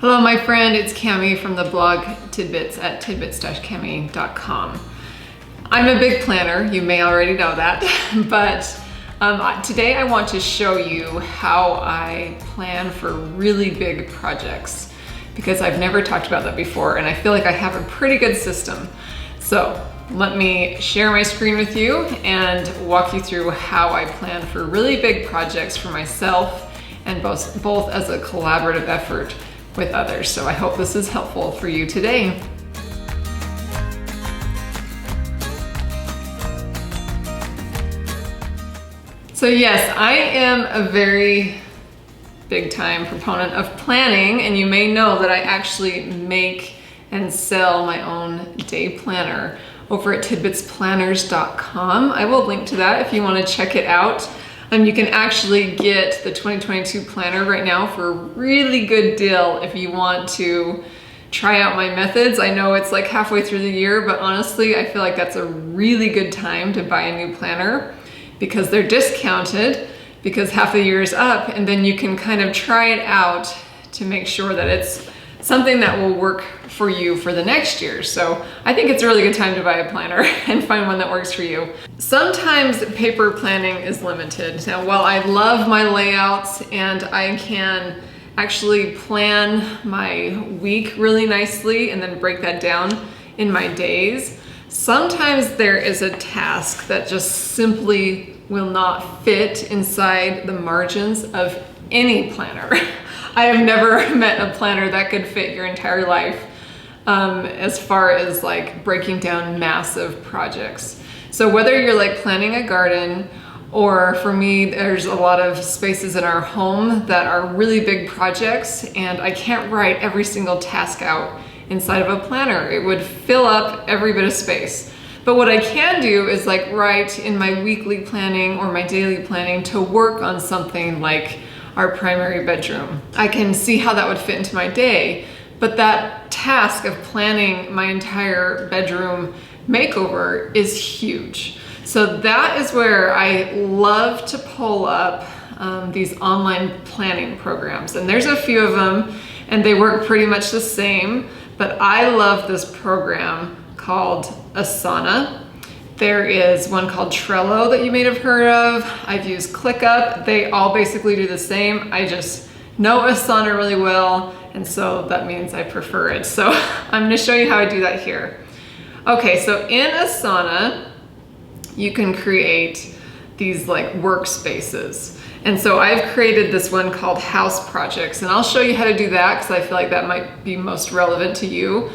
Hello, my friend, it's Cami from the blog Tidbits at tidbits-cami.com. I'm a big planner, you may already know that, but today I want to show you how I plan for really big projects because I've never talked about that before and I feel like I have a pretty good system. So let me share my screen with you and walk you through how I plan for really big projects for myself and both as a collaborative effort with others. So I hope this is helpful for you today. So yes, I am a very big time proponent of planning, and you may know that I actually make and sell my own day planner over at tidbitsplanners.com. I will link to that if you want to check it out. You can actually get the 2022 planner right now for a really good deal if you want to try out my methods. I know it's like halfway through the year, but honestly, I feel like that's a really good time to buy a new planner because they're discounted because half the year is up, and then you can kind of try it out to make sure that it's something that will work for you for the next year. So I think it's a really good time to buy a planner and find one that works for you. Sometimes paper planning is limited. Now, while I love my layouts and I can actually plan my week really nicely and then break that down in my days, sometimes there is a task that just simply will not fit inside the margins of any planner. I have never met a planner that could fit your entire life as far as like breaking down massive projects. So whether you're like planning a garden, or for me, there's a lot of spaces in our home that are really big projects and I can't write every single task out inside of a planner. It would fill up every bit of space. But what I can do is like write in my weekly planning or my daily planning to work on something like our primary bedroom. I can see how that would fit into my day, but that task of planning my entire bedroom makeover is huge. So that is where I love to pull up these online planning programs. And there's a few of them and they work pretty much the same, but I love this program called Asana. There is one called Trello that you may have heard of. I've used ClickUp. They all basically do the same. I just know Asana really well, and so that means I prefer it. So I'm gonna show you how I do that here. Okay, so in Asana, you can create these like workspaces. And so I've created this one called House Projects, and I'll show you how to do that because I feel like that might be most relevant to you.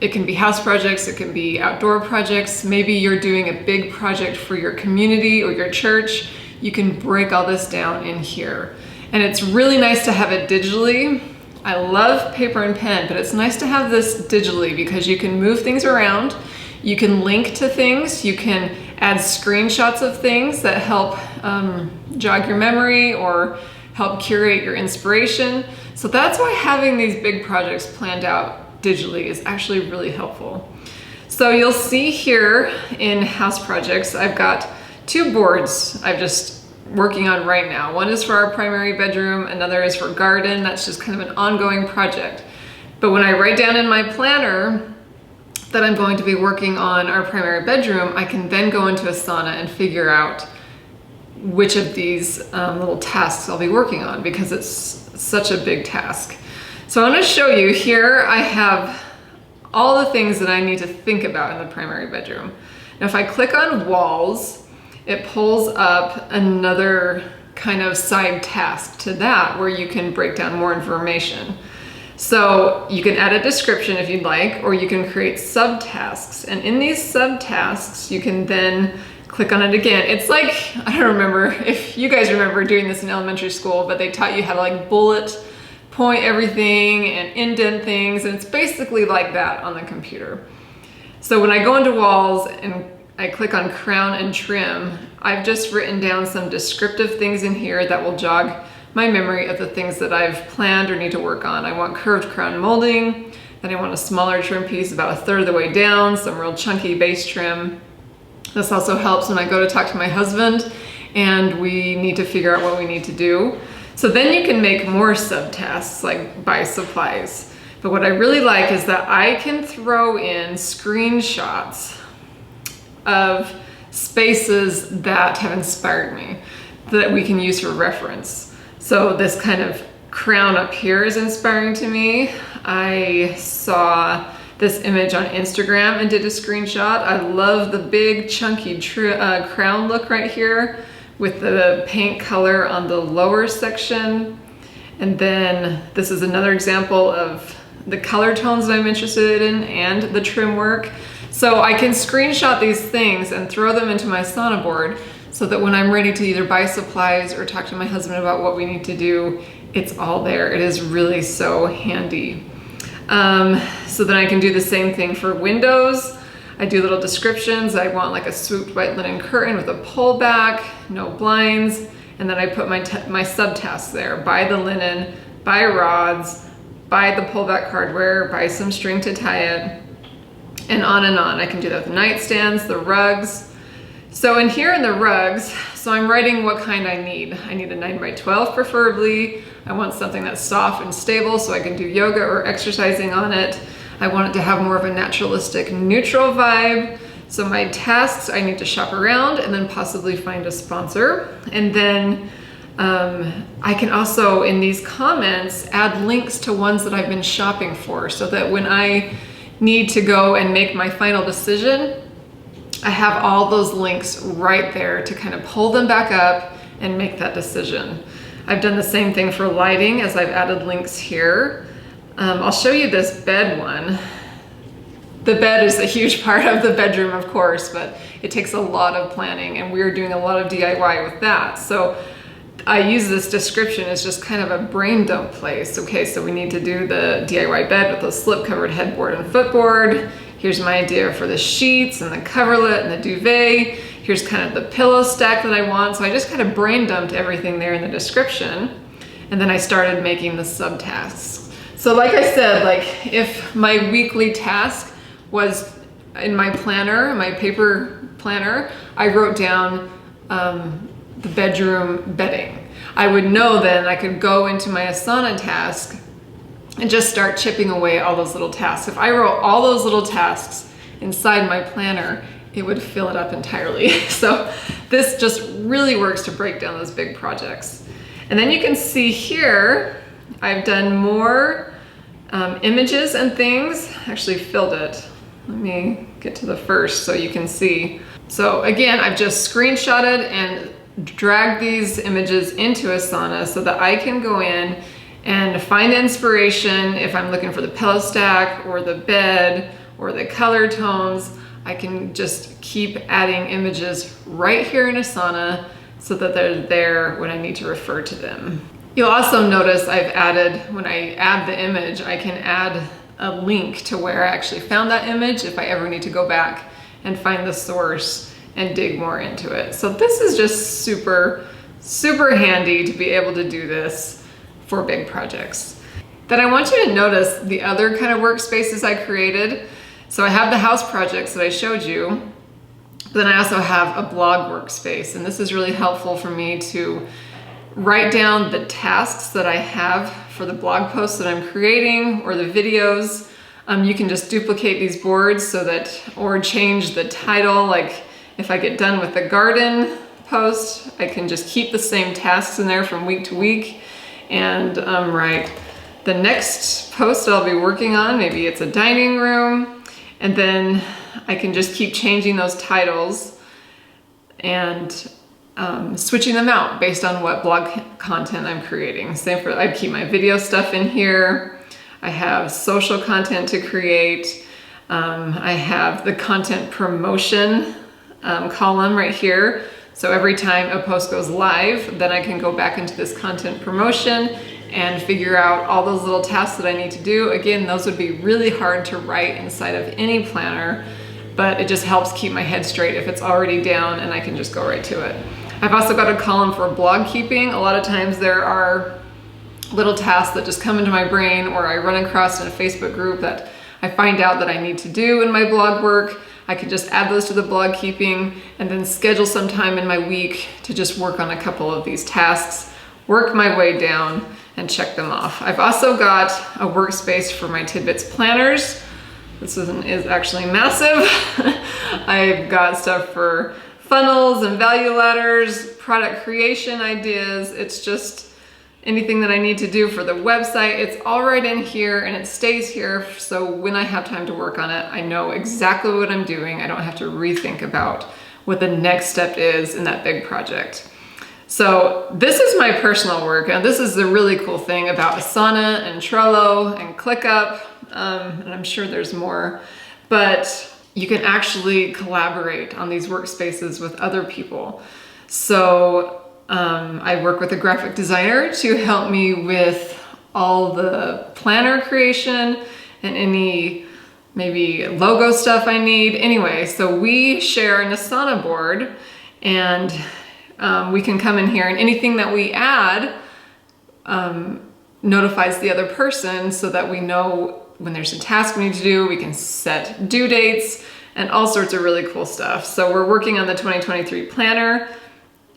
It can be house projects, it can be outdoor projects. Maybe you're doing a big project for your community or your church. You can break all this down in here. And it's really nice to have it digitally. I love paper and pen, but it's nice to have this digitally because you can move things around. You can link to things. You can add screenshots of things that help jog your memory or help curate your inspiration. So that's why having these big projects planned out digitally is actually really helpful. So you'll see here in house projects, I've got two boards I'm just working on right now. One is for our primary bedroom, another is for garden. That's just kind of an ongoing project. But when I write down in my planner that I'm going to be working on our primary bedroom, I can then go into Asana and figure out which of these little tasks I'll be working on because it's such a big task. So I'm going to show you here, I have all the things that I need to think about in the primary bedroom. Now if I click on walls, it pulls up another kind of side task to that where you can break down more information. So you can add a description if you'd like, or you can create subtasks. And in these subtasks, you can then click on it again. It's like, I don't remember if you guys remember doing this in elementary school, but they taught you how to like bullet point everything and indent things, and it's basically like that on the computer. So when I go into walls and I click on crown and trim, I've just written down some descriptive things in here that will jog my memory of the things that I've planned or need to work on. I want curved crown molding, then I want a smaller trim piece about a third of the way down, some real chunky base trim. This also helps when I go to talk to my husband and we need to figure out what we need to do. So then you can make more subtasks, like buy supplies. But what I really like is that I can throw in screenshots of spaces that have inspired me that we can use for reference. So this kind of crown up here is inspiring to me. I saw this image on Instagram and did a screenshot. I love the big chunky crown look right here with the paint color on the lower section. And then this is another example of the color tones that I'm interested in and the trim work. So I can screenshot these things and throw them into my Asana board so that when I'm ready to either buy supplies or talk to my husband about what we need to do, it's all there. It is really so handy. So then I can do the same thing for windows. I do little descriptions. I want like a swooped white linen curtain with a pull back, no blinds. And then I put my subtasks there. Buy the linen, buy rods, buy the pullback hardware, buy some string to tie it, and on and on. I can do that with the nightstands, the rugs. So in here in the rugs, so I'm writing what kind I need. I need a 9x12 preferably. I want something that's soft and stable so I can do yoga or exercising on it. I want it to have more of a naturalistic, neutral vibe. So my tasks, I need to shop around and then possibly find a sponsor. And then I can also, in these comments, add links to ones that I've been shopping for so that when I need to go and make my final decision, I have all those links right there to kind of pull them back up and make that decision. I've done the same thing for lighting as I've added links here. I'll show you this bed one. The bed is a huge part of the bedroom, of course, but it takes a lot of planning and we're doing a lot of DIY with that. So I use this description as just kind of a brain dump place. Okay, so we need to do the DIY bed with a slip covered headboard and footboard. Here's my idea for the sheets and the coverlet and the duvet. Here's kind of the pillow stack that I want. So I just kind of brain dumped everything there in the description. And then I started making the subtasks. So like I said, like if my weekly task was in my planner, my paper planner, I wrote down the bedroom bedding. I would know then I could go into my Asana task and just start chipping away all those little tasks. If I wrote all those little tasks inside my planner, it would fill it up entirely. So this just really works to break down those big projects. And then you can see here, I've done more images and things. Actually filled it. Let me get to the first so you can see. So again, I've just screenshotted and dragged these images into Asana so that I can go in and find the inspiration. If I'm looking for the pillow stack or the bed or the color tones, I can just keep adding images right here in Asana so that they're there when I need to refer to them. You'll also notice I've added, when I add the image, I can add a link to where I actually found that image if I ever need to go back and find the source and dig more into it. So this is just super, super handy to be able to do this for big projects. Then I want you to notice the other kind of workspaces I created. So I have the house projects that I showed you, but then I also have a blog workspace, and this is really helpful for me to write down the tasks that I have for the blog posts that I'm creating or the videos. You can just duplicate these boards so that, or change the title. Like if I get done with the garden post, I can just keep the same tasks in there from week to week and write the next post I'll be working on. Maybe it's a dining room, and then I can just keep changing those titles and switching them out based on what blog content I'm creating. Same for, I keep my video stuff in here. I have social content to create. I have the content promotion column right here. So every time a post goes live, then I can go back into this content promotion and figure out all those little tasks that I need to do. Again, those would be really hard to write inside of any planner, but it just helps keep my head straight if it's already down and I can just go right to it. I've also got a column for blog keeping. A lot of times there are little tasks that just come into my brain or I run across in a Facebook group that I find out that I need to do in my blog work. I can just add those to the blog keeping and then schedule some time in my week to just work on a couple of these tasks work my way down and check them off. I've also got a workspace for my TIDBITS planners. This is actually massive. I've got stuff for funnels and value ladders, product creation ideas. It's just anything that I need to do for the website. It's all right in here and it stays here. So when I have time to work on it, I know exactly what I'm doing. I don't have to rethink about what the next step is in that big project. So this is my personal work. And this is the really cool thing about Asana and Trello and ClickUp. And I'm sure there's more, but you can actually collaborate on these workspaces with other people. So I work with a graphic designer to help me with all the planner creation and any maybe logo stuff I need. Anyway, so we share an Asana board, and we can come in here, and anything that we add notifies the other person so that we know when there's a task we need to do. We can set due dates and all sorts of really cool stuff. So we're working on the 2023 planner.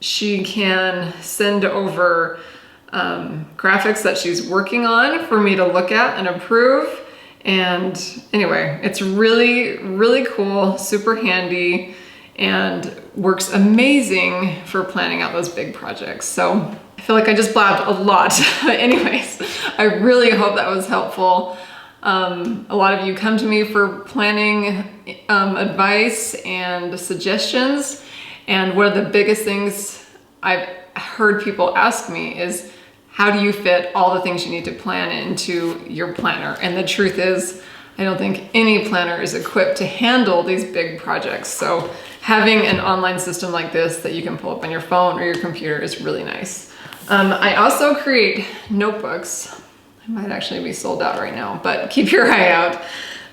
She can send over graphics that she's working on for me to look at and approve. And anyway, it's really, really cool, super handy, and works amazing for planning out those big projects. So I feel like I just blabbed a lot. But anyways, I really hope that was helpful. A lot of you come to me for planning advice and suggestions. And one of the biggest things I've heard people ask me is, how do you fit all the things you need to plan into your planner? And the truth is, I don't think any planner is equipped to handle these big projects. So having an online system like this that you can pull up on your phone or your computer is really nice. I also create notebooks. I might actually be sold out right now, but keep your eye out.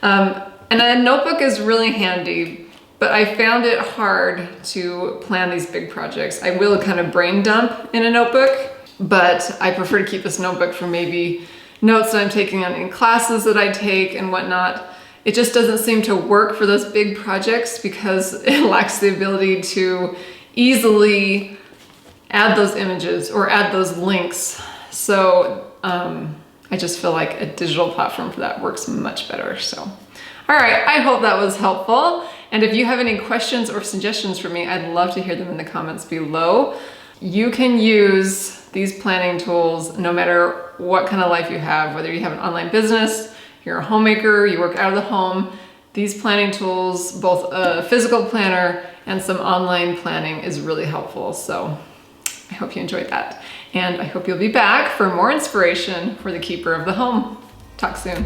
And a notebook is really handy, but I found it hard to plan these big projects. I will kind of brain dump in a notebook, but I prefer to keep this notebook for maybe notes that I'm taking on in classes that I take and whatnot. It just doesn't seem to work for those big projects because it lacks the ability to easily add those images or add those links. So I just feel like a digital platform for that works much better. So, all right, I hope that was helpful. And if you have any questions or suggestions for me, I'd love to hear them in the comments below. You can use these planning tools no matter what kind of life you have, whether you have an online business, you're a homemaker, you work out of the home. These planning tools, both a physical planner and some online planning, is really helpful. So I hope you enjoyed that. And I hope you'll be back for more inspiration for the keeper of the home. Talk soon.